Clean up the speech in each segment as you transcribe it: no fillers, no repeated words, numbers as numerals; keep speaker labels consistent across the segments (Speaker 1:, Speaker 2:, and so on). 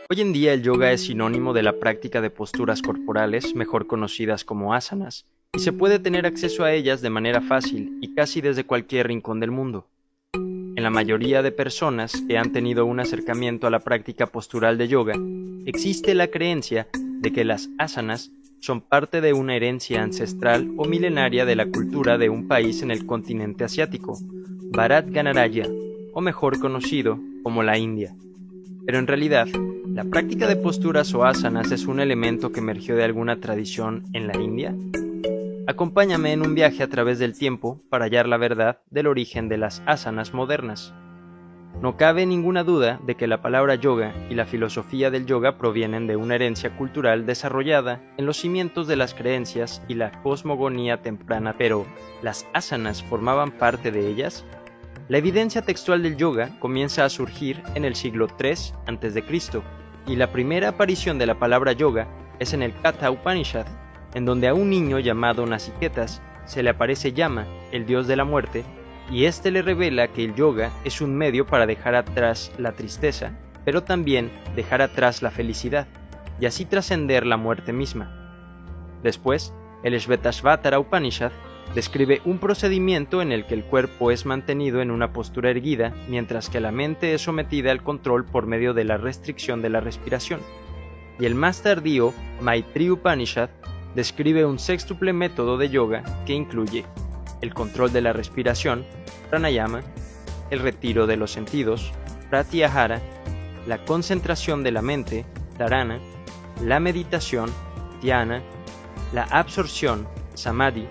Speaker 1: Hoy en día el yoga es sinónimo de la práctica de posturas corporales, mejor conocidas como asanas, y se puede tener acceso a ellas de manera fácil y casi desde cualquier rincón del mundo. En la mayoría de personas que han tenido un acercamiento a la práctica postural de yoga, existe la creencia de que las asanas son parte de una herencia ancestral o milenaria de la cultura de un país en el continente asiático, Bharat Ganaraya, o mejor conocido como la India. Pero en realidad, ¿la práctica de posturas o asanas es un elemento que emergió de alguna tradición en la India? Acompáñame en un viaje a través del tiempo para hallar la verdad del origen de las asanas modernas. No cabe ninguna duda de que la palabra yoga y la filosofía del yoga provienen de una herencia cultural desarrollada en los cimientos de las creencias y la cosmogonía temprana, pero ¿las asanas formaban parte de ellas? La evidencia textual del yoga comienza a surgir en el siglo III a.C., y la primera aparición de la palabra yoga es en el Katha Upanishad, en donde a un niño llamado Nachiketas se le aparece Yama, el dios de la muerte, y éste le revela que el yoga es un medio para dejar atrás la tristeza, pero también dejar atrás la felicidad, y así trascender la muerte misma. Después, el Shvetashvatara Upanishad describe un procedimiento en el que el cuerpo es mantenido en una postura erguida, mientras que la mente es sometida al control por medio de la restricción de la respiración. Y el más tardío Maitri Upanishad describe un sextuple método de yoga que incluye el control de la respiración, pranayama, el retiro de los sentidos, pratyahara, la concentración de la mente, dharana, la meditación, dhyana, la absorción, samadhi,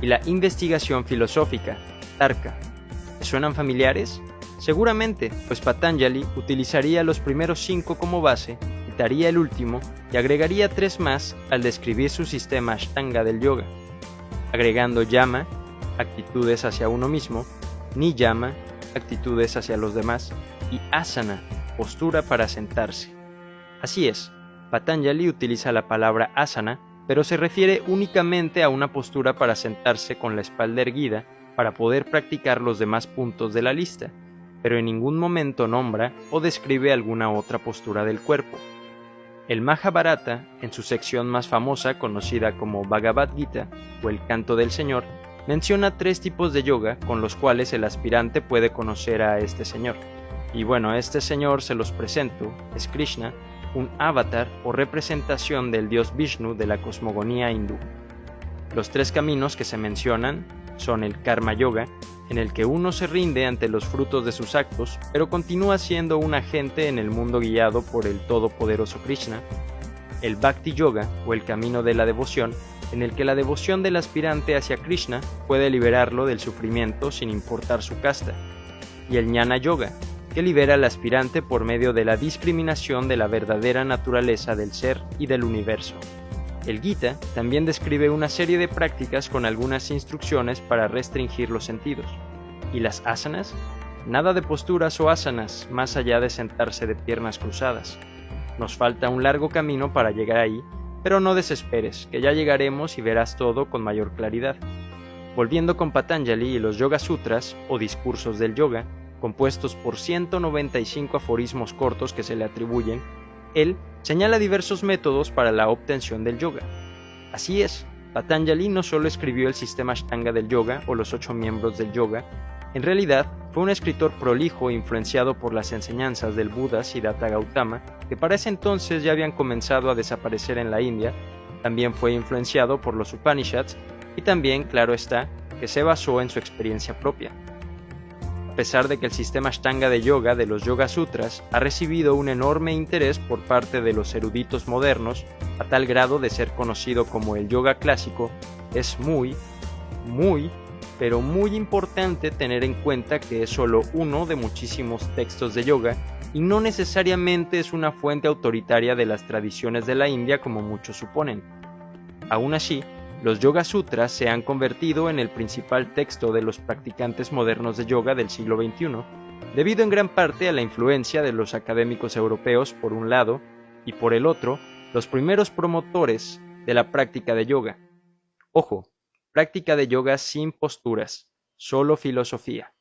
Speaker 1: y la investigación filosófica, tarka. ¿Te suenan familiares? Seguramente, pues Patanjali utilizaría los primeros 5 como base, quitaría el último y agregaría 3 más al describir su sistema Ashtanga del yoga, agregando yama, actitudes hacia uno mismo, niyama, actitudes hacia los demás, y asana, postura para sentarse. Así es, Patanjali utiliza la palabra asana, pero se refiere únicamente a una postura para sentarse con la espalda erguida para poder practicar los demás puntos de la lista, pero en ningún momento nombra o describe alguna otra postura del cuerpo. El Mahabharata, en su sección más famosa conocida como Bhagavad Gita o el Canto del Señor, menciona 3 tipos de yoga con los cuales el aspirante puede conocer a este señor. Y bueno, a este señor se los presento, es Krishna, un avatar o representación del dios Vishnu de la cosmogonía hindú. Los 3 caminos que se mencionan son el Karma Yoga, en el que uno se rinde ante los frutos de sus actos, pero continúa siendo un agente en el mundo guiado por el todopoderoso Krishna, el Bhakti Yoga o el camino de la devoción, en el que la devoción del aspirante hacia Krishna puede liberarlo del sufrimiento sin importar su casta, y el Jnana Yoga, que libera al aspirante por medio de la discriminación de la verdadera naturaleza del ser y del universo. El Gita también describe una serie de prácticas con algunas instrucciones para restringir los sentidos. ¿Y las asanas? Nada de posturas o asanas más allá de sentarse de piernas cruzadas. Nos falta un largo camino para llegar ahí, pero no desesperes, que ya llegaremos y verás todo con mayor claridad. Volviendo con Patanjali y los Yoga Sutras, o discursos del yoga, compuestos por 195 aforismos cortos que se le atribuyen, él señala diversos métodos para la obtención del yoga. Así es, Patanjali no solo escribió el sistema Ashtanga del yoga o los 8 miembros del yoga, en realidad fue un escritor prolijo e influenciado por las enseñanzas del Buda Siddhartha Gautama, que para ese entonces ya habían comenzado a desaparecer en la India. También fue influenciado por los Upanishads y también, claro está, que se basó en su experiencia propia. A pesar de que el sistema Ashtanga de yoga de los Yoga Sutras ha recibido un enorme interés por parte de los eruditos modernos, a tal grado de ser conocido como el yoga clásico, es pero muy importante tener en cuenta que es solo uno de muchísimos textos de yoga y no necesariamente es una fuente autoritaria de las tradiciones de la India como muchos suponen. Aún así, los Yoga Sutras se han convertido en el principal texto de los practicantes modernos de yoga del siglo XXI, debido en gran parte a la influencia de los académicos europeos por un lado, y por el otro, los primeros promotores de la práctica de yoga. Ojo, práctica de yoga sin posturas, solo filosofía.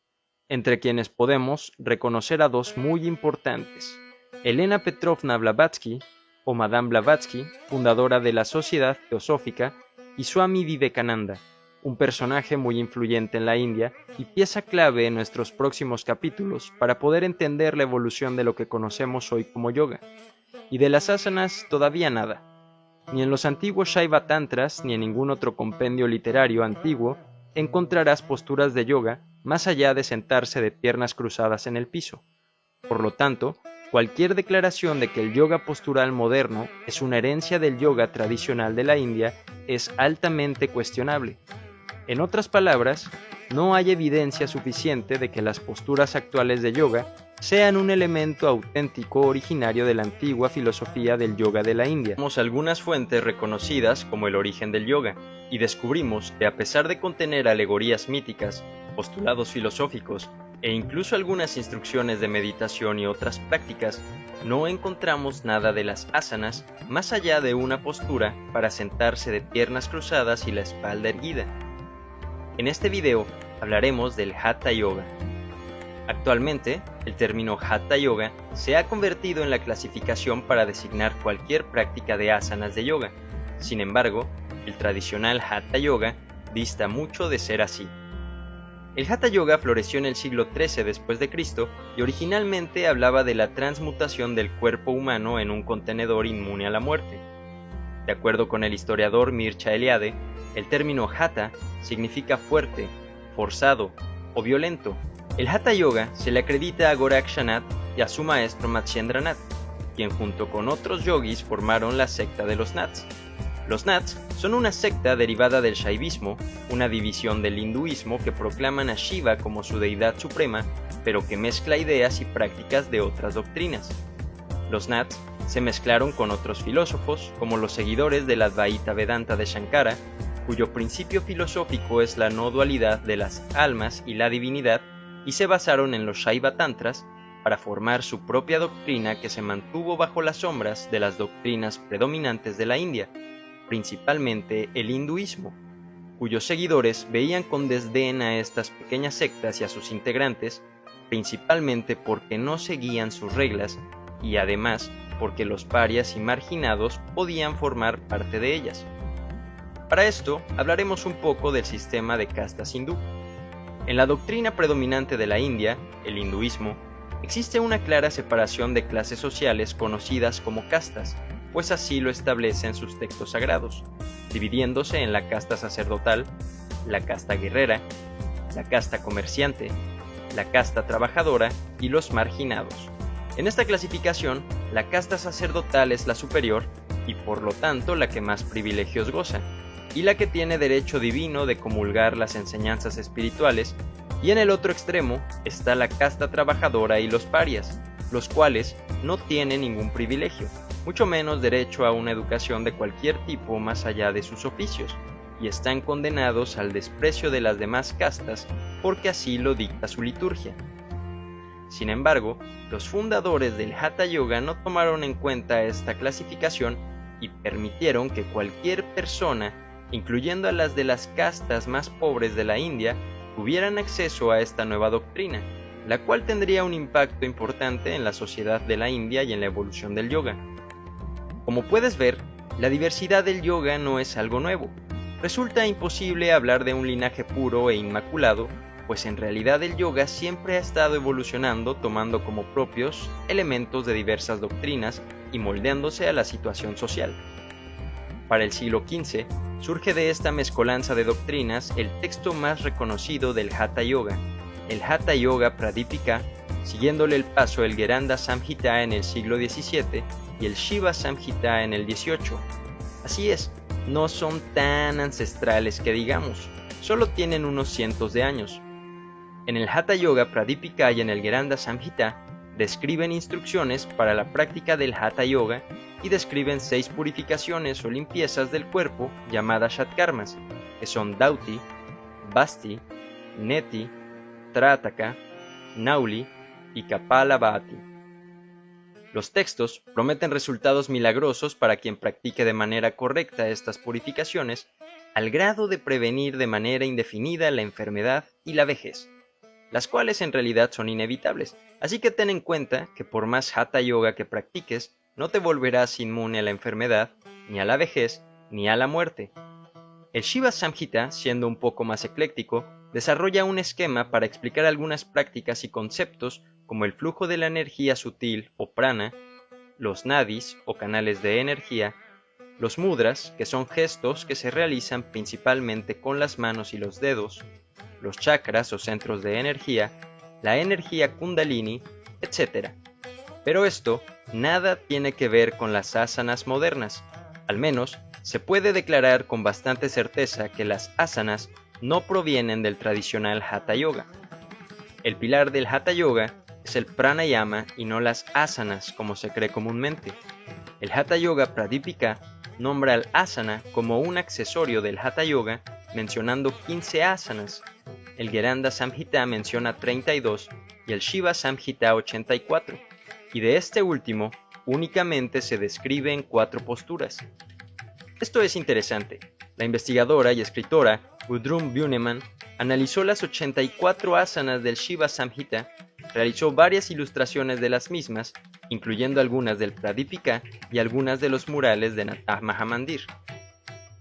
Speaker 1: entre quienes podemos reconocer a dos muy importantes: Elena Petrovna Blavatsky, o Madame Blavatsky, fundadora de la Sociedad Teosófica, y Swami Vivekananda, un personaje muy influyente en la India y pieza clave en nuestros próximos capítulos para poder entender la evolución de lo que conocemos hoy como yoga. Y de las asanas todavía nada. Ni en los antiguos Shaiva Tantras ni en ningún otro compendio literario antiguo encontrarás posturas de yoga más allá de sentarse de piernas cruzadas en el piso. Por lo tanto, cualquier declaración de que el yoga postural moderno es una herencia del yoga tradicional de la India es altamente cuestionable. En otras palabras, no hay evidencia suficiente de que las posturas actuales de yoga sean un elemento auténtico originario de la antigua filosofía del yoga de la India. Tenemos algunas fuentes reconocidas como el origen del yoga, y descubrimos que a pesar de contener alegorías míticas, postulados filosóficos e incluso algunas instrucciones de meditación y otras prácticas, no encontramos nada de las asanas más allá de una postura para sentarse de piernas cruzadas y la espalda erguida. En este video hablaremos del Hatha Yoga. Actualmente, el término Hatha Yoga se ha convertido en la clasificación para designar cualquier práctica de asanas de yoga. Sin embargo, el tradicional Hatha Yoga dista mucho de ser así. El Hatha Yoga floreció en el siglo XIII después de Cristo y originalmente hablaba de la transmutación del cuerpo humano en un contenedor inmune a la muerte. De acuerdo con el historiador Mircea Eliade, el término Hatha significa fuerte, forzado o violento. El Hatha Yoga se le acredita a Gorakshanath y a su maestro Matsyendranath, quien junto con otros yogis formaron la secta de los Nats. Los Nats son una secta derivada del Shaivismo, una división del hinduismo que proclaman a Shiva como su deidad suprema, pero que mezcla ideas y prácticas de otras doctrinas. Los Nats se mezclaron con otros filósofos, como los seguidores del Advaita Vedanta de Shankara, cuyo principio filosófico es la no dualidad de las almas y la divinidad, y se basaron en los Shaiva Tantras para formar su propia doctrina que se mantuvo bajo las sombras de las doctrinas predominantes de la India, principalmente el hinduismo, cuyos seguidores veían con desdén a estas pequeñas sectas y a sus integrantes, principalmente porque no seguían sus reglas y además porque los parias y marginados podían formar parte de ellas. Para esto, hablaremos un poco del sistema de castas hindú. En la doctrina predominante de la India, el hinduismo, existe una clara separación de clases sociales conocidas como castas, pues así lo establecen sus textos sagrados, dividiéndose en la casta sacerdotal, la casta guerrera, la casta comerciante, la casta trabajadora y los marginados. En esta clasificación, la casta sacerdotal es la superior y por lo tanto la que más privilegios goza, y la que tiene derecho divino de comulgar las enseñanzas espirituales, y en el otro extremo está la casta trabajadora y los parias, los cuales no tienen ningún privilegio, mucho menos derecho a una educación de cualquier tipo más allá de sus oficios, y están condenados al desprecio de las demás castas porque así lo dicta su liturgia. Sin embargo, los fundadores del Hatha Yoga no tomaron en cuenta esta clasificación y permitieron que cualquier persona, incluyendo a las de las castas más pobres de la India, tuvieran acceso a esta nueva doctrina, la cual tendría un impacto importante en la sociedad de la India y en la evolución del yoga. Como puedes ver, la diversidad del yoga no es algo nuevo. Resulta imposible hablar de un linaje puro e inmaculado, pues en realidad el yoga siempre ha estado evolucionando tomando como propios elementos de diversas doctrinas y moldeándose a la situación social. Para el siglo XV, surge de esta mezcolanza de doctrinas el texto más reconocido del Hatha Yoga, el Hatha Yoga Pradipika, siguiéndole el paso el Gheranda Samhita en el siglo XVII y el Shiva Samhita en el XVIII. Así es, no son tan ancestrales que digamos, solo tienen unos cientos de años. En el Hatha Yoga Pradipika y en el Gheranda Samhita describen instrucciones para la práctica del Hatha Yoga y describen 6 purificaciones o limpiezas del cuerpo llamadas Shatkarmas, que son Dauti, Basti, Neti, Trataka, Nauli y Kapalabhati. Los textos prometen resultados milagrosos para quien practique de manera correcta estas purificaciones, al grado de prevenir de manera indefinida la enfermedad y la vejez. las cuales en realidad son inevitables, así que ten en cuenta que por más Hatha Yoga que practiques, no te volverás inmune a la enfermedad, ni a la vejez, ni a la muerte. El Shiva Samhita, siendo un poco más ecléctico, desarrolla un esquema para explicar algunas prácticas y conceptos como el flujo de la energía sutil o prana, los nadis o canales de energía, los mudras, que son gestos que se realizan principalmente con las manos y los dedos, los chakras o centros de energía, la energía kundalini, etc. Pero esto nada tiene que ver con las asanas modernas. Al menos, se puede declarar con bastante certeza que las asanas no provienen del tradicional Hatha Yoga. El pilar del Hatha Yoga es el pranayama y no las asanas como se cree comúnmente. El Hatha Yoga Pradipika nombra al asana como un accesorio del Hatha Yoga, mencionando 15 asanas. El Gheranda Samhita menciona 32 y el Shiva Samhita 84, y de este último únicamente se describen 4 posturas. Esto es interesante. La investigadora y escritora Gudrun Buneman analizó las 84 asanas del Shiva Samhita, realizó varias ilustraciones de las mismas, incluyendo algunas del Pradipika y algunas de los murales de Natah Mahamandir.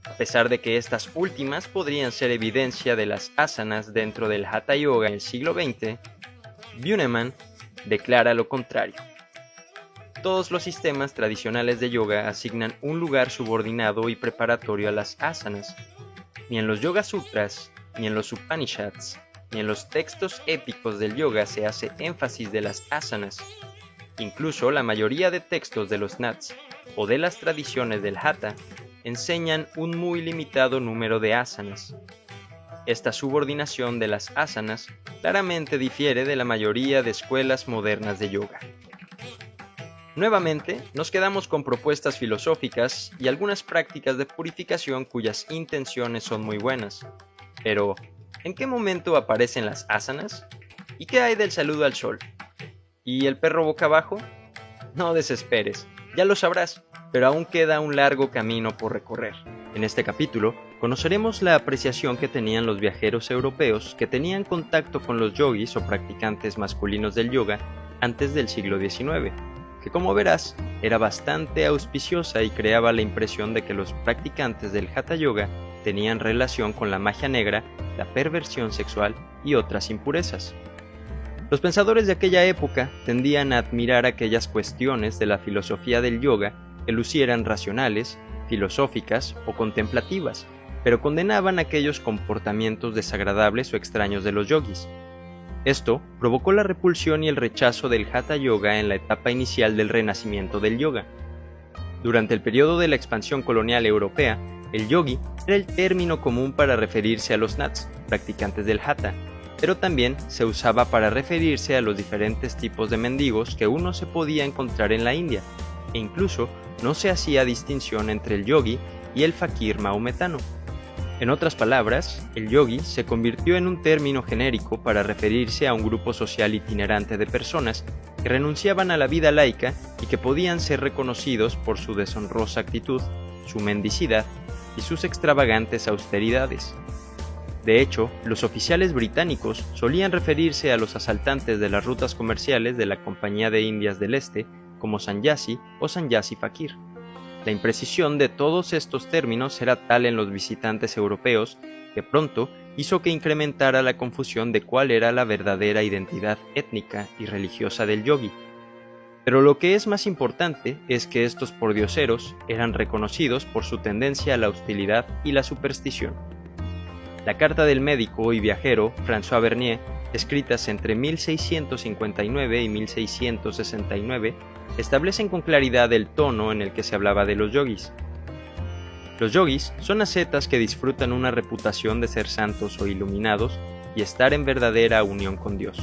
Speaker 1: A pesar de que estas últimas podrían ser evidencia de las asanas dentro del Hatha Yoga en el siglo XX, Buneman declara lo contrario. Todos los sistemas tradicionales de yoga asignan un lugar subordinado y preparatorio a las asanas. Ni en los Yoga Sutras, ni en los Upanishads, ni en los textos épicos del yoga se hace énfasis de las asanas. Incluso la mayoría de textos de los Nats o de las tradiciones del Hatha enseñan un muy limitado número de asanas. Esta subordinación de las asanas claramente difiere de la mayoría de escuelas modernas de yoga. Nuevamente, nos quedamos con propuestas filosóficas y algunas prácticas de purificación cuyas intenciones son muy buenas. Pero, ¿en qué momento aparecen las asanas? ¿Y qué hay del saludo al sol? ¿Y el perro boca abajo? No desesperes, ya lo sabrás, pero aún queda un largo camino por recorrer. En este capítulo, conoceremos la apreciación que tenían los viajeros europeos que tenían contacto con los yogis o practicantes masculinos del yoga antes del siglo XIX. Que como verás, era bastante auspiciosa y creaba la impresión de que los practicantes del Hatha Yoga tenían relación con la magia negra, la perversión sexual y otras impurezas. Los pensadores de aquella época tendían a admirar aquellas cuestiones de la filosofía del yoga que lucieran racionales, filosóficas o contemplativas, pero condenaban aquellos comportamientos desagradables o extraños de los yogis. Esto provocó la repulsión y el rechazo del Hatha Yoga en la etapa inicial del renacimiento del yoga. Durante el periodo de la expansión colonial europea, el yogi era el término común para referirse a los Nats, practicantes del Hatha, pero también se usaba para referirse a los diferentes tipos de mendigos que uno se podía encontrar en la India, e incluso no se hacía distinción entre el yogi y el fakir maometano. En otras palabras, el yogi se convirtió en un término genérico para referirse a un grupo social itinerante de personas que renunciaban a la vida laica y que podían ser reconocidos por su deshonrosa actitud, su mendicidad y sus extravagantes austeridades. De hecho, los oficiales británicos solían referirse a los asaltantes de las rutas comerciales de la Compañía de Indias del Este como sanyasi o sanyasi fakir. La imprecisión de todos estos términos era tal en los visitantes europeos que pronto hizo que incrementara la confusión de cuál era la verdadera identidad étnica y religiosa del yogi. Pero lo que es más importante es que estos pordioseros eran reconocidos por su tendencia a la hostilidad y la superstición. La carta del médico y viajero François Bernier, escritas entre 1659 y 1669, establecen con claridad el tono en el que se hablaba de los yogis. Los yogis son ascetas que disfrutan una reputación de ser santos o iluminados y estar en verdadera unión con Dios.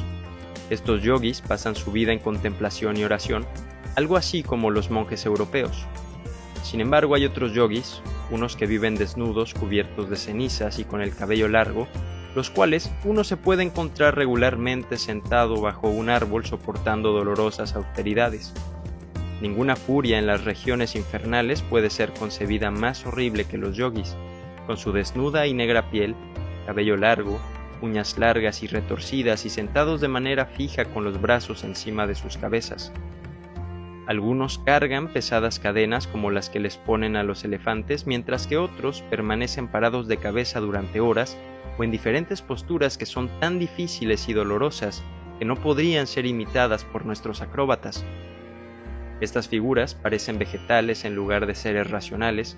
Speaker 1: Estos yogis pasan su vida en contemplación y oración, algo así como los monjes europeos. Sin embargo, hay otros yogis, unos que viven desnudos, cubiertos de cenizas y con el cabello largo, los cuales uno se puede encontrar regularmente sentado bajo un árbol soportando dolorosas austeridades. Ninguna furia en las regiones infernales puede ser concebida más horrible que los yogis, con su desnuda y negra piel, cabello largo, uñas largas y retorcidas y sentados de manera fija con los brazos encima de sus cabezas. Algunos cargan pesadas cadenas como las que les ponen a los elefantes, mientras que otros permanecen parados de cabeza durante horas o en diferentes posturas que son tan difíciles y dolorosas que no podrían ser imitadas por nuestros acróbatas. Estas figuras parecen vegetales en lugar de seres racionales,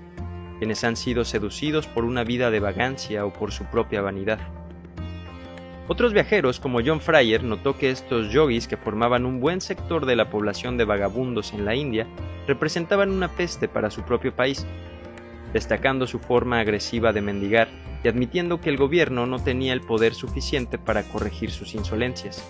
Speaker 1: quienes han sido seducidos por una vida de vagancia o por su propia vanidad. Otros viajeros, como John Fryer, notó que estos yogis, que formaban un buen sector de la población de vagabundos en la India, representaban una peste para su propio país, destacando su forma agresiva de mendigar y admitiendo que el gobierno no tenía el poder suficiente para corregir sus insolencias.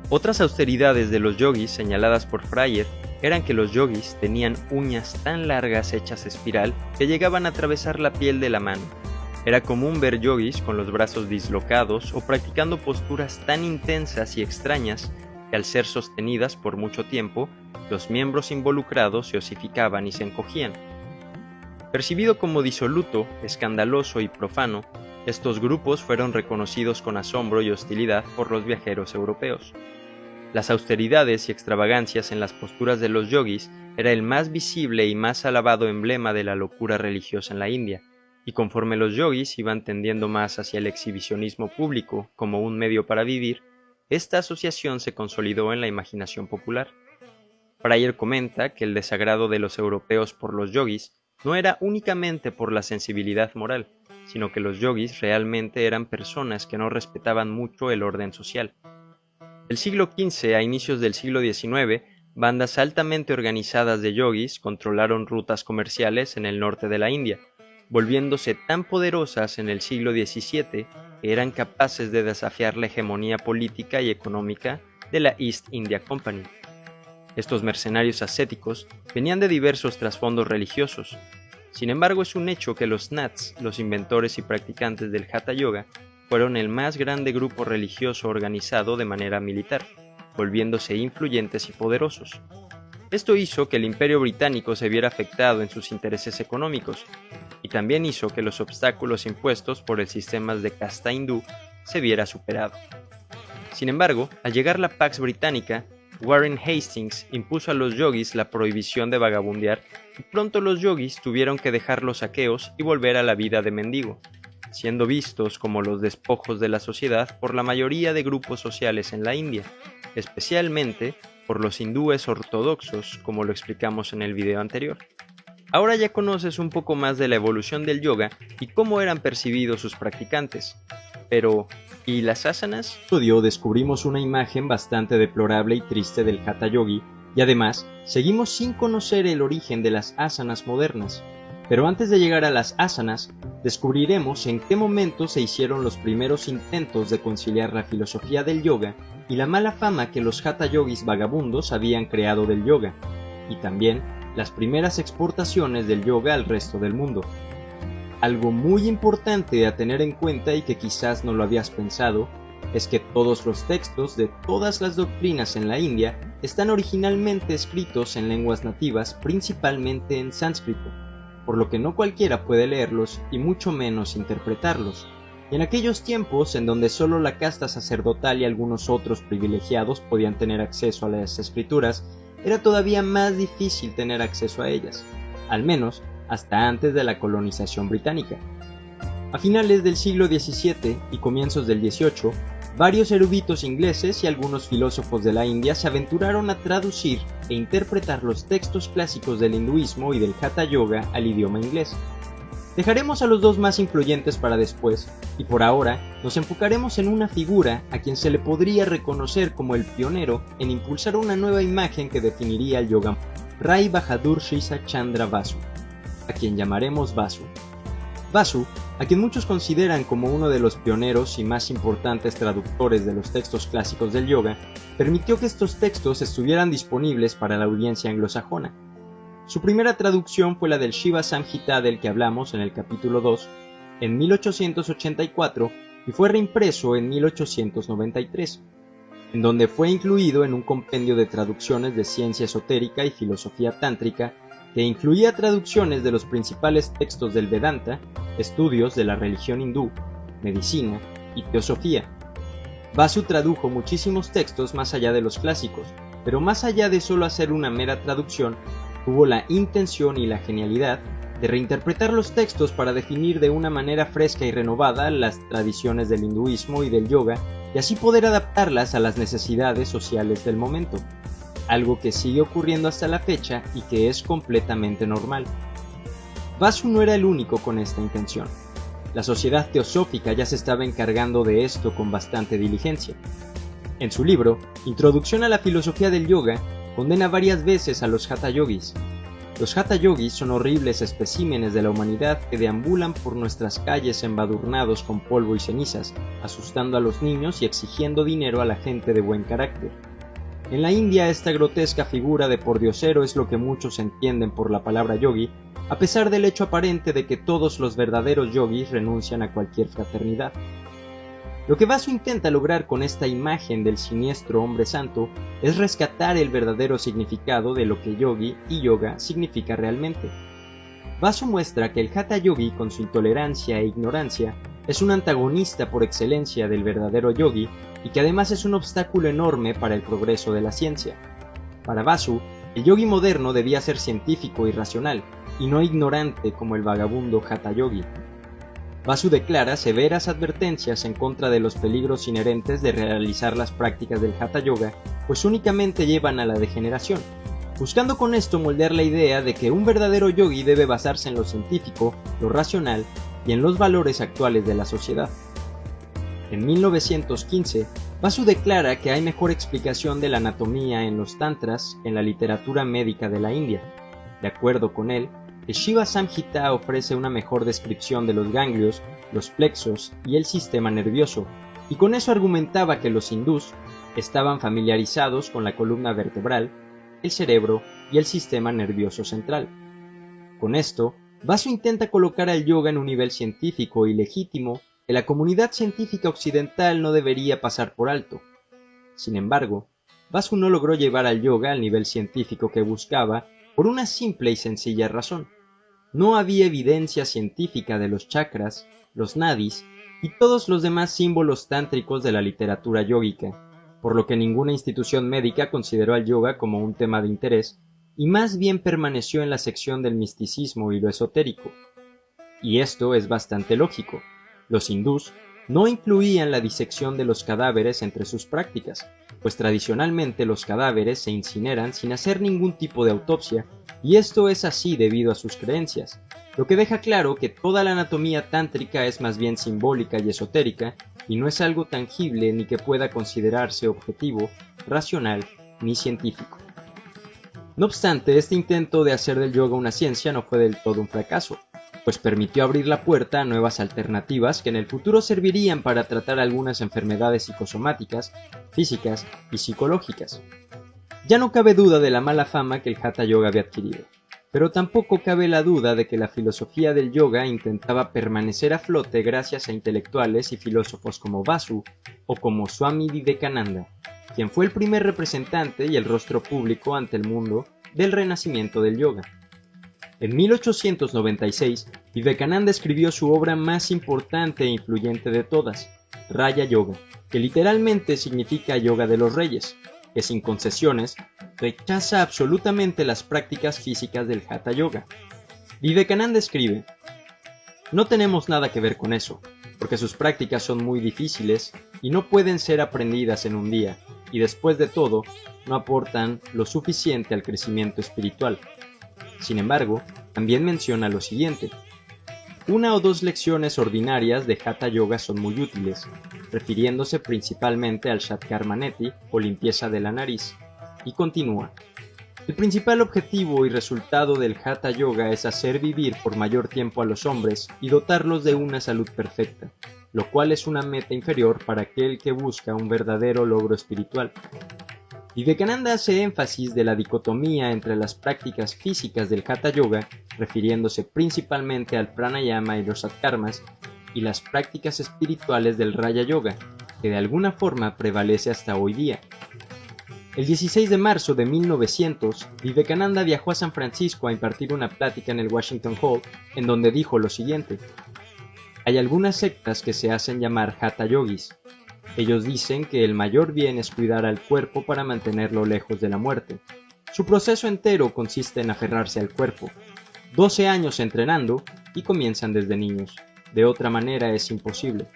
Speaker 1: Otras austeridades de los yogis señaladas por Fryer eran que los yogis tenían uñas tan largas hechas espiral que llegaban a atravesar la piel de la mano. Era común ver yogis con los brazos dislocados o practicando posturas tan intensas y extrañas que al ser sostenidas por mucho tiempo, los miembros involucrados se osificaban y se encogían. Percibido como disoluto, escandaloso y profano, estos grupos fueron reconocidos con asombro y hostilidad por los viajeros europeos. Las austeridades y extravagancias en las posturas de los yogis era el más visible y más alabado emblema de la locura religiosa en la India, y conforme los yogis iban tendiendo más hacia el exhibicionismo público como un medio para vivir, esta asociación se consolidó en la imaginación popular. Fryer comenta que el desagrado de los europeos por los yogis no era únicamente por la sensibilidad moral, sino que los yogis realmente eran personas que no respetaban mucho el orden social. Del siglo XV a inicios del siglo XIX, bandas altamente organizadas de yogis controlaron rutas comerciales en el norte de la India, volviéndose tan poderosas en el siglo XVII que eran capaces de desafiar la hegemonía política y económica de la East India Company. Estos mercenarios ascéticos venían de diversos trasfondos religiosos. Sin embargo, es un hecho que los Nats, los inventores y practicantes del Hatha Yoga, fueron el más grande grupo religioso organizado de manera militar, volviéndose influyentes y poderosos. Esto hizo que el Imperio Británico se viera afectado en sus intereses económicos, y también hizo que los obstáculos impuestos por el sistema de casta hindú se viera superado. Sin embargo, al llegar la Pax Británica, Warren Hastings impuso a los yogis la prohibición de vagabundear y pronto los yogis tuvieron que dejar los saqueos y volver a la vida de mendigo, siendo vistos como los despojos de la sociedad por la mayoría de grupos sociales en la India, especialmente por los hindúes ortodoxos, como lo explicamos en el video anterior. Ahora ya conoces un poco más de la evolución del yoga y cómo eran percibidos sus practicantes. Pero, ¿y las asanas? En este episodio descubrimos una imagen bastante deplorable y triste del Hatha Yogi, y además seguimos sin conocer el origen de las asanas modernas. Pero antes de llegar a las asanas, descubriremos en qué momento se hicieron los primeros intentos de conciliar la filosofía del yoga y la mala fama que los Hatha Yogis vagabundos habían creado del yoga, y también las primeras exportaciones del yoga al resto del mundo. Algo muy importante a tener en cuenta y que quizás no lo habías pensado, es que todos los textos de todas las doctrinas en la India están originalmente escritos en lenguas nativas, principalmente en sánscrito, por lo que no cualquiera puede leerlos y mucho menos interpretarlos. Y en aquellos tiempos en donde solo la casta sacerdotal y algunos otros privilegiados podían tener acceso a las escrituras, era todavía más difícil tener acceso a ellas, al menos hasta antes de la colonización británica. A finales del siglo XVII y comienzos del XVIII, varios eruditos ingleses y algunos filósofos de la India se aventuraron a traducir e interpretar los textos clásicos del hinduismo y del Hatha Yoga al idioma inglés. Dejaremos a los dos más influyentes para después, y por ahora nos enfocaremos en una figura a quien se le podría reconocer como el pionero en impulsar una nueva imagen que definiría el yoga, Rai Bahadur Srisa Chandra Basu, a quien llamaremos Basu. Basu, a quien muchos consideran como uno de los pioneros y más importantes traductores de los textos clásicos del yoga, permitió que estos textos estuvieran disponibles para la audiencia anglosajona. Su primera traducción fue la del Shiva Samhita del que hablamos en el capítulo 2, en 1884, y fue reimpreso en 1893, en donde fue incluido en un compendio de traducciones de ciencia esotérica y filosofía tántrica que incluía traducciones de los principales textos del Vedanta, estudios de la religión hindú, medicina, y teosofía. Basu tradujo muchísimos textos más allá de los clásicos, pero más allá de solo hacer una mera traducción, tuvo la intención y la genialidad de reinterpretar los textos para definir de una manera fresca y renovada las tradiciones del hinduismo y del yoga y así poder adaptarlas a las necesidades sociales del momento, algo que sigue ocurriendo hasta la fecha y que es completamente normal. Basu no era el único con esta intención. La sociedad teosófica ya se estaba encargando de esto con bastante diligencia. En su libro, Introducción a la filosofía del yoga, condena varias veces a los hatha yogis. Los hatha yogis son horribles especímenes de la humanidad que deambulan por nuestras calles embadurnados con polvo y cenizas, asustando a los niños y exigiendo dinero a la gente de buen carácter. En la India esta grotesca figura de pordiosero es lo que muchos entienden por la palabra yogi, a pesar del hecho aparente de que todos los verdaderos yogis renuncian a cualquier fraternidad. Lo que Basu intenta lograr con esta imagen del siniestro hombre santo es rescatar el verdadero significado de lo que yogi y yoga significa realmente. Basu muestra que el hatha yogi, con su intolerancia e ignorancia, es un antagonista por excelencia del verdadero yogi y que además es un obstáculo enorme para el progreso de la ciencia. Para Basu, el yogi moderno debía ser científico y racional, y no ignorante como el vagabundo hatha yogi. Basu declara severas advertencias en contra de los peligros inherentes de realizar las prácticas del hatha yoga, pues únicamente llevan a la degeneración, buscando con esto moldear la idea de que un verdadero yogi debe basarse en lo científico, lo racional y en los valores actuales de la sociedad. En 1915, Basu declara que hay mejor explicación de la anatomía en los tantras que en la literatura médica de la India. De acuerdo con él, el Shiva Samhita ofrece una mejor descripción de los ganglios, los plexos y el sistema nervioso, y con eso argumentaba que los hindús estaban familiarizados con la columna vertebral, el cerebro y el sistema nervioso central. Con esto, Basu intenta colocar al yoga en un nivel científico y legítimo que la comunidad científica occidental no debería pasar por alto. Sin embargo, Basu no logró llevar al yoga al nivel científico que buscaba por una simple y sencilla razón. No había evidencia científica de los chakras, los nadis y todos los demás símbolos tántricos de la literatura yógica, por lo que ninguna institución médica consideró al yoga como un tema de interés y más bien permaneció en la sección del misticismo y lo esotérico. Y esto es bastante lógico. Los hindús no incluían la disección de los cadáveres entre sus prácticas, pues tradicionalmente los cadáveres se incineran sin hacer ningún tipo de autopsia, y esto es así debido a sus creencias, lo que deja claro que toda la anatomía tántrica es más bien simbólica y esotérica, y no es algo tangible ni que pueda considerarse objetivo, racional ni científico. No obstante, este intento de hacer del yoga una ciencia no fue del todo un fracaso, pues permitió abrir la puerta a nuevas alternativas que en el futuro servirían para tratar algunas enfermedades psicosomáticas, físicas y psicológicas. Ya no cabe duda de la mala fama que el hatha yoga había adquirido, pero tampoco cabe la duda de que la filosofía del yoga intentaba permanecer a flote gracias a intelectuales y filósofos como Basu o como Swami Vivekananda, quien fue el primer representante y el rostro público ante el mundo del renacimiento del yoga. En 1896, Vivekananda escribió su obra más importante e influyente de todas, Raya Yoga, que literalmente significa yoga de los reyes, que sin concesiones rechaza absolutamente las prácticas físicas del hatha yoga. Vivekananda escribe: "No tenemos nada que ver con eso, porque sus prácticas son muy difíciles y no pueden ser aprendidas en un día, y después de todo, no aportan lo suficiente al crecimiento espiritual". Sin embargo, también menciona lo siguiente: "Una o dos lecciones ordinarias de Hatha Yoga son muy útiles", refiriéndose principalmente al Shatkarmaneti o limpieza de la nariz, y continúa: "El principal objetivo y resultado del Hatha Yoga es hacer vivir por mayor tiempo a los hombres y dotarlos de una salud perfecta, lo cual es una meta inferior para aquel que busca un verdadero logro espiritual". Vivekananda hace énfasis de la dicotomía entre las prácticas físicas del Hatha Yoga, refiriéndose principalmente al pranayama y los satkarmas, y las prácticas espirituales del Raya Yoga, que de alguna forma prevalece hasta hoy día. El 16 de marzo de 1900, Vivekananda viajó a San Francisco a impartir una plática en el Washington Hall, en donde dijo lo siguiente: Hay algunas sectas que se hacen llamar Hatha Yogis. Ellos dicen que el mayor bien es cuidar al cuerpo para mantenerlo lejos de la muerte. Su proceso entero consiste en aferrarse al cuerpo. 12 años entrenando y comienzan desde niños. De otra manera es imposible.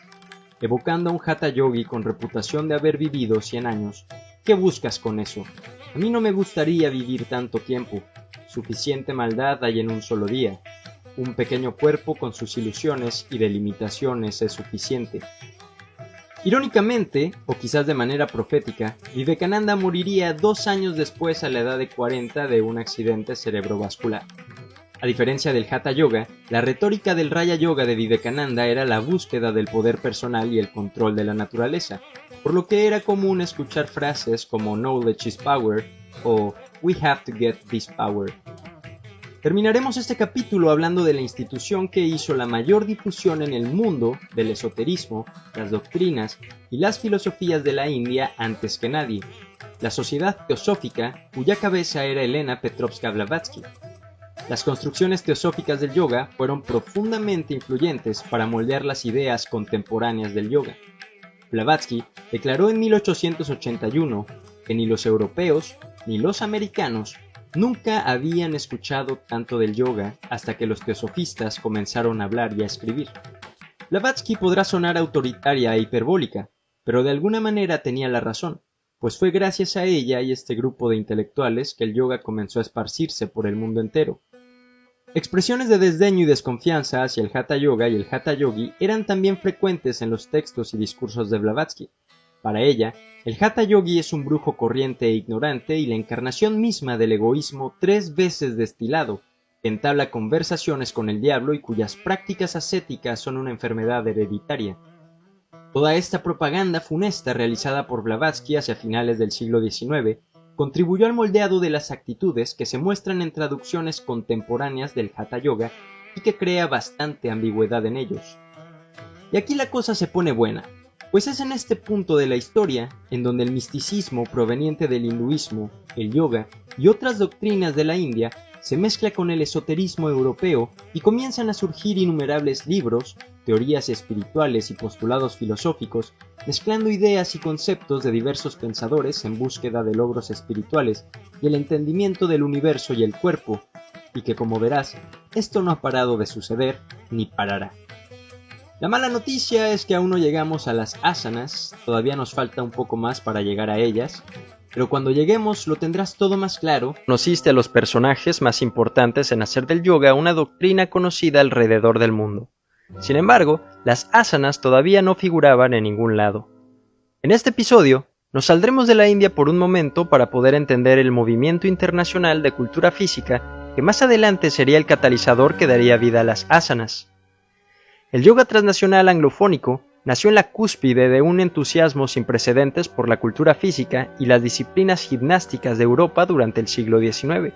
Speaker 1: Evocando a un Hatha Yogi con reputación de haber vivido 100 años, ¿qué buscas con eso? A mí no me gustaría vivir tanto tiempo. Suficiente maldad hay en un solo día. Un pequeño cuerpo con sus ilusiones y delimitaciones es suficiente. Irónicamente, o quizás de manera profética, Vivekananda moriría 2 años después a la edad de 40 de un accidente cerebrovascular. A diferencia del Hatha Yoga, la retórica del Raya Yoga de Vivekananda era la búsqueda del poder personal y el control de la naturaleza, por lo que era común escuchar frases como "Knowledge is power" o "We have to get this power". Terminaremos este capítulo hablando de la institución que hizo la mayor difusión en el mundo del esoterismo, las doctrinas y las filosofías de la India antes que nadie, la Sociedad Teosófica, cuya cabeza era Elena Petrovska Blavatsky. Las construcciones teosóficas del yoga fueron profundamente influyentes para moldear las ideas contemporáneas del yoga. Blavatsky declaró en 1881 que ni los europeos ni los americanos nunca habían escuchado tanto del yoga hasta que los teosofistas comenzaron a hablar y a escribir. Blavatsky podrá sonar autoritaria e hiperbólica, pero de alguna manera tenía la razón, pues fue gracias a ella y este grupo de intelectuales que el yoga comenzó a esparcirse por el mundo entero. Expresiones de desdeño y desconfianza hacia el Hatha Yoga y el Hatha Yogi eran también frecuentes en los textos y discursos de Blavatsky. Para ella, el Hatha Yogi es un brujo corriente e ignorante y la encarnación misma del egoísmo 3 veces destilado, que entabla conversaciones con el diablo y cuyas prácticas ascéticas son una enfermedad hereditaria. Toda esta propaganda funesta realizada por Blavatsky hacia finales del siglo XIX contribuyó al moldeado de las actitudes que se muestran en traducciones contemporáneas del Hatha Yoga y que crea bastante ambigüedad en ellos. Y aquí la cosa se pone buena, pues es en este punto de la historia en donde el misticismo proveniente del hinduismo, el yoga y otras doctrinas de la India se mezcla con el esoterismo europeo y comienzan a surgir innumerables libros, teorías espirituales y postulados filosóficos, mezclando ideas y conceptos de diversos pensadores en búsqueda de logros espirituales y el entendimiento del universo y el cuerpo, y que como verás, esto no ha parado de suceder ni parará. La mala noticia es que aún no llegamos a las asanas, todavía nos falta un poco más para llegar a ellas, pero cuando lleguemos lo tendrás todo más claro. Conociste a los personajes más importantes en hacer del yoga una doctrina conocida alrededor del mundo. Sin embargo, las asanas todavía no figuraban en ningún lado. En este episodio, nos saldremos de la India por un momento para poder entender el movimiento internacional de cultura física que más adelante sería el catalizador que daría vida a las asanas. El yoga transnacional anglofónico nació en la cúspide de un entusiasmo sin precedentes por la cultura física y las disciplinas gimnásticas de Europa durante el siglo XIX.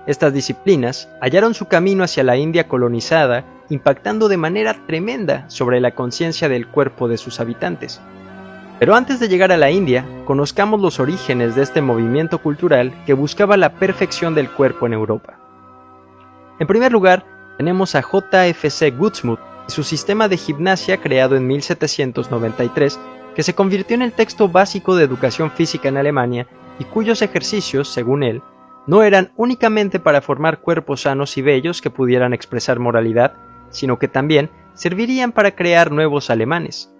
Speaker 1: Estas disciplinas hallaron su camino hacia la India colonizada, impactando de manera tremenda sobre la conciencia del cuerpo de sus habitantes. Pero antes de llegar a la India, conozcamos los orígenes de este movimiento cultural que buscaba la perfección del cuerpo en Europa. En primer lugar, tenemos a J.F.C. Gutsmuth y su sistema de gimnasia creado en 1793, que se convirtió en el texto básico de educación física en Alemania y cuyos ejercicios, según él, no eran únicamente para formar cuerpos sanos y bellos que pudieran expresar moralidad, sino que también servirían para crear nuevos alemanes.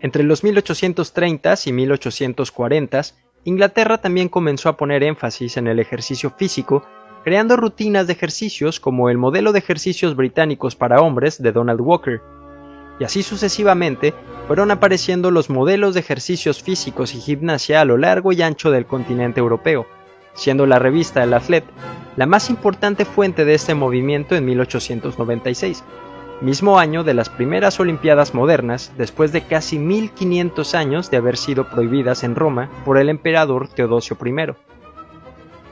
Speaker 1: Entre los 1830s y 1840s, Inglaterra también comenzó a poner énfasis en el ejercicio físico, creando rutinas de ejercicios como el modelo de ejercicios británicos para hombres de Donald Walker. Y así sucesivamente fueron apareciendo los modelos de ejercicios físicos y gimnasia a lo largo y ancho del continente europeo, siendo la revista El Athlete la más importante fuente de este movimiento en 1896, mismo año de las primeras Olimpiadas modernas, después de casi 1500 años de haber sido prohibidas en Roma por el emperador Teodosio I.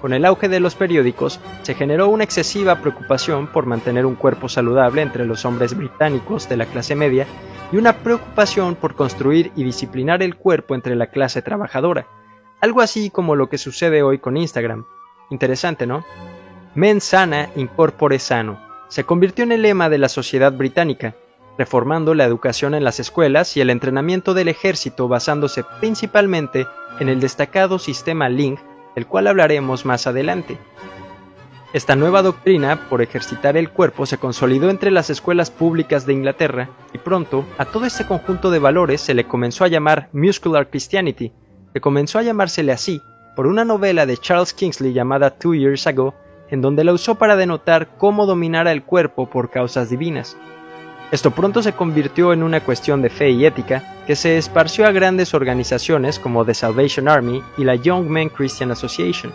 Speaker 1: Con el auge de los periódicos, se generó una excesiva preocupación por mantener un cuerpo saludable entre los hombres británicos de la clase media y una preocupación por construir y disciplinar el cuerpo entre la clase trabajadora, algo así como lo que sucede hoy con Instagram. Interesante, ¿no? Mens sana in corpore sano se convirtió en el lema de la sociedad británica, reformando la educación en las escuelas y el entrenamiento del ejército basándose principalmente en el destacado sistema Ling, del cual hablaremos más adelante. Esta nueva doctrina por ejercitar el cuerpo se consolidó entre las escuelas públicas de Inglaterra y pronto a todo este conjunto de valores se le comenzó a llamar Muscular Christianity, que comenzó a llamársele así por una novela de Charles Kingsley llamada 2 Years Ago, en donde la usó para denotar cómo dominar el cuerpo por causas divinas. Esto pronto se convirtió en una cuestión de fe y ética que se esparció a grandes organizaciones como The Salvation Army y la Young Men Christian Association.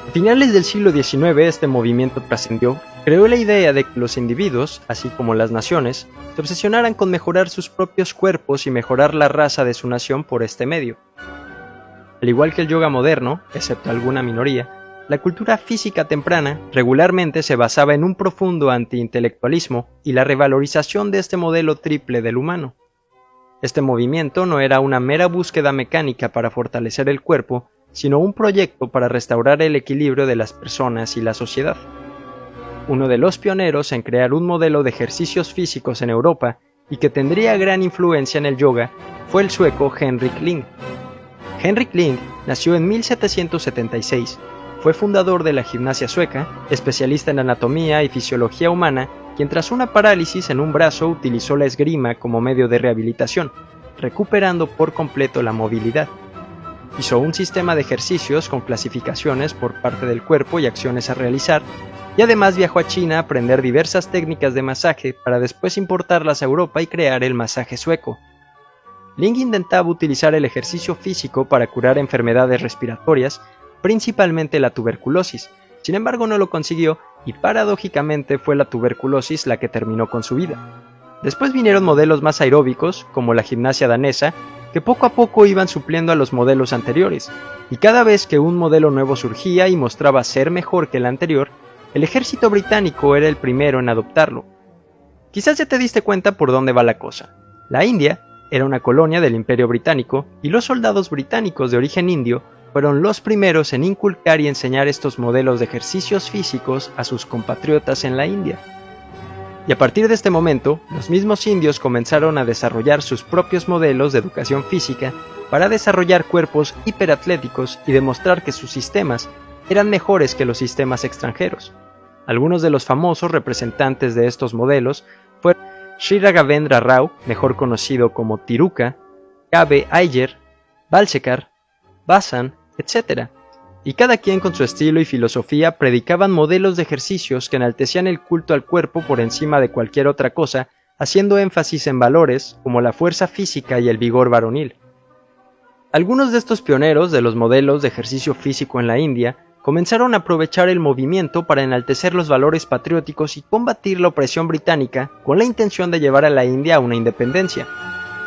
Speaker 1: A finales del siglo XIX este movimiento trascendió, creó la idea de que los individuos, así como las naciones, se obsesionaran con mejorar sus propios cuerpos y mejorar la raza de su nación por este medio. Al igual que el yoga moderno, excepto alguna minoría, la cultura física temprana regularmente se basaba en un profundo antiintelectualismo y la revalorización de este modelo triple del humano. Este movimiento no era una mera búsqueda mecánica para fortalecer el cuerpo, sino un proyecto para restaurar el equilibrio de las personas y la sociedad. Uno de los pioneros en crear un modelo de ejercicios físicos en Europa y que tendría gran influencia en el yoga fue el sueco Henrik Ling. Henrik Ling nació en 1776, fue fundador de la gimnasia sueca, especialista en anatomía y fisiología humana, quien tras una parálisis en un brazo utilizó la esgrima como medio de rehabilitación, recuperando por completo la movilidad. Hizo un sistema de ejercicios con clasificaciones por parte del cuerpo y acciones a realizar, y además viajó a China a aprender diversas técnicas de masaje para después importarlas a Europa y crear el masaje sueco. Ling intentaba utilizar el ejercicio físico para curar enfermedades respiratorias, principalmente la tuberculosis. Sin embargo, no lo consiguió y paradójicamente fue la tuberculosis la que terminó con su vida. Después vinieron modelos más aeróbicos, como la gimnasia danesa, que poco a poco iban supliendo a los modelos anteriores, y cada vez que un modelo nuevo surgía y mostraba ser mejor que el anterior, el ejército británico era el primero en adoptarlo. Quizás ya te diste cuenta por dónde va la cosa. La India era una colonia del Imperio Británico y los soldados británicos de origen indio fueron los primeros en inculcar y enseñar estos modelos de ejercicios físicos a sus compatriotas en la India. Y a partir de este momento, los mismos indios comenzaron a desarrollar sus propios modelos de educación física para desarrollar cuerpos hiperatléticos y demostrar que sus sistemas eran mejores que los sistemas extranjeros. Algunos de los famosos representantes de estos modelos fueron Sri Raghavendra Rao, mejor conocido como Tiruka, K.B. Iyer, Balsekar, Basan, etc. Y cada quien con su estilo y filosofía predicaban modelos de ejercicios que enaltecían el culto al cuerpo por encima de cualquier otra cosa, haciendo énfasis en valores como la fuerza física y el vigor varonil. Algunos de estos pioneros de los modelos de ejercicio físico en la India comenzaron a aprovechar el movimiento para enaltecer los valores patrióticos y combatir la opresión británica con la intención de llevar a la India a una independencia,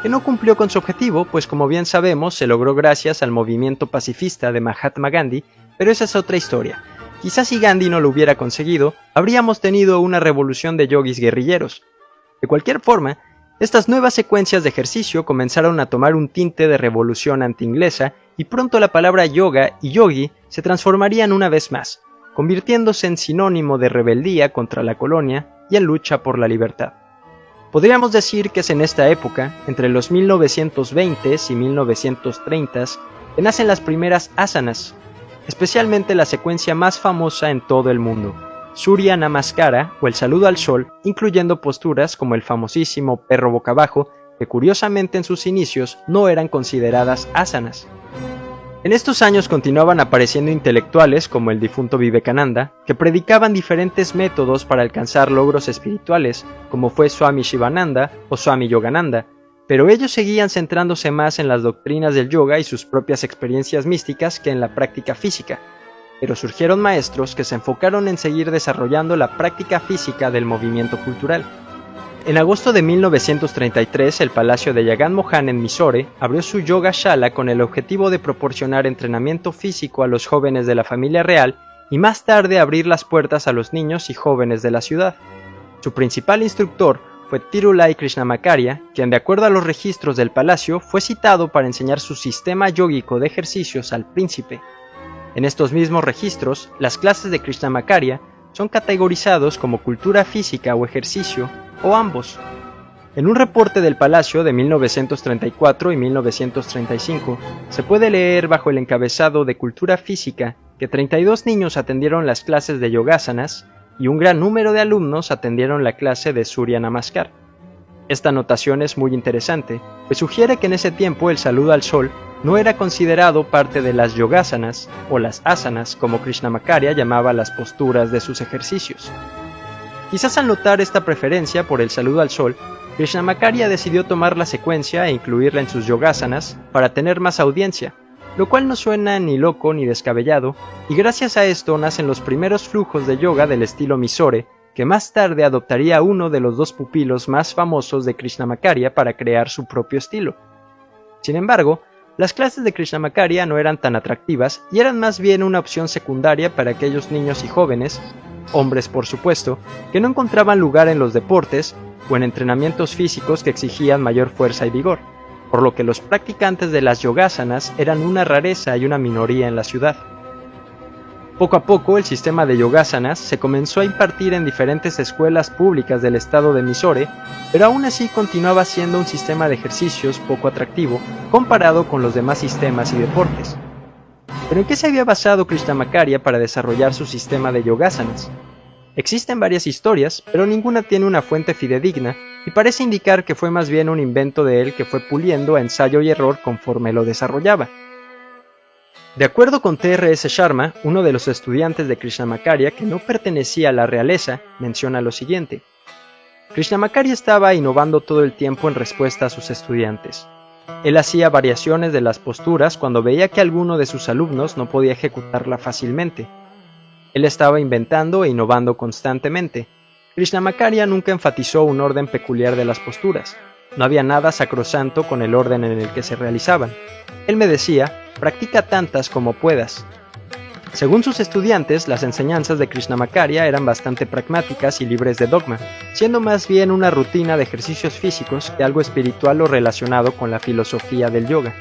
Speaker 1: que no cumplió con su objetivo, pues como bien sabemos se logró gracias al movimiento pacifista de Mahatma Gandhi, pero esa es otra historia. Quizás si Gandhi no lo hubiera conseguido, habríamos tenido una revolución de yogis guerrilleros. De cualquier forma, estas nuevas secuencias de ejercicio comenzaron a tomar un tinte de revolución anti-inglesa y pronto la palabra yoga y yogi se transformarían una vez más, convirtiéndose en sinónimo de rebeldía contra la colonia y en lucha por la libertad. Podríamos decir que es en esta época, entre los 1920s y 1930s, que nacen las primeras asanas, especialmente la secuencia más famosa en todo el mundo, Surya Namaskara o el saludo al sol, incluyendo posturas como el famosísimo perro boca abajo, que curiosamente en sus inicios no eran consideradas asanas. En estos años continuaban apareciendo intelectuales como el difunto Vivekananda, que predicaban diferentes métodos para alcanzar logros espirituales, como fue Swami Shivananda o Swami Yogananda, pero ellos seguían centrándose más en las doctrinas del yoga y sus propias experiencias místicas que en la práctica física. Pero surgieron maestros que se enfocaron en seguir desarrollando la práctica física del movimiento cultural. En agosto de 1933, el Palacio de Jagan Mohan en Mysore abrió su Yoga Shala con el objetivo de proporcionar entrenamiento físico a los jóvenes de la familia real y más tarde abrir las puertas a los niños y jóvenes de la ciudad. Su principal instructor fue Tirulai Krishnamakarya, quien de acuerdo a los registros del palacio fue citado para enseñar su sistema yógico de ejercicios al príncipe. En estos mismos registros, las clases de Krishnamakarya son categorizados como cultura física o ejercicio, o ambos. En un reporte del Palacio de 1934 y 1935, se puede leer bajo el encabezado de Cultura Física que 32 niños atendieron las clases de yogásanas y un gran número de alumnos atendieron la clase de Surya Namaskar. Esta anotación es muy interesante, pues sugiere que en ese tiempo el saludo al sol no era considerado parte de las yogásanas o las asanas, como Krishnamacharya llamaba las posturas de sus ejercicios. Quizás al notar esta preferencia por el saludo al sol, Krishnamacharya decidió tomar la secuencia e incluirla en sus yogásanas para tener más audiencia, lo cual no suena ni loco ni descabellado, y gracias a esto nacen los primeros flujos de yoga del estilo Mysore, que más tarde adoptaría uno de los dos pupilos más famosos de Krishnamacharya para crear su propio estilo. Sin embargo, las clases de Krishnamacharya no eran tan atractivas y eran más bien una opción secundaria para aquellos niños y jóvenes, hombres por supuesto, que no encontraban lugar en los deportes o en entrenamientos físicos que exigían mayor fuerza y vigor, por lo que los practicantes de las yogásanas eran una rareza y una minoría en la ciudad. Poco a poco el sistema de yogásanas se comenzó a impartir en diferentes escuelas públicas del estado de Mysore, pero aún así continuaba siendo un sistema de ejercicios poco atractivo comparado con los demás sistemas y deportes. ¿Pero en qué se había basado Krishnamacharya para desarrollar su sistema de yogásanas? Existen varias historias, pero ninguna tiene una fuente fidedigna y parece indicar que fue más bien un invento de él que fue puliendo a ensayo y error conforme lo desarrollaba. De acuerdo con T.R.S. Sharma, uno de los estudiantes de Krishnamacharya que no pertenecía a la realeza, menciona lo siguiente: Krishnamacharya estaba innovando todo el tiempo en respuesta a sus estudiantes. Él hacía variaciones de las posturas cuando veía que alguno de sus alumnos no podía ejecutarla fácilmente. Él estaba inventando e innovando constantemente. Krishnamacharya nunca enfatizó un orden peculiar de las posturas. No había nada sacrosanto con el orden en el que se realizaban. Él me decía: practica tantas como puedas. Según sus estudiantes, las enseñanzas de Krishnamacharya eran bastante pragmáticas y libres de dogma, siendo más bien una rutina de ejercicios físicos que algo espiritual o relacionado con la filosofía del yoga.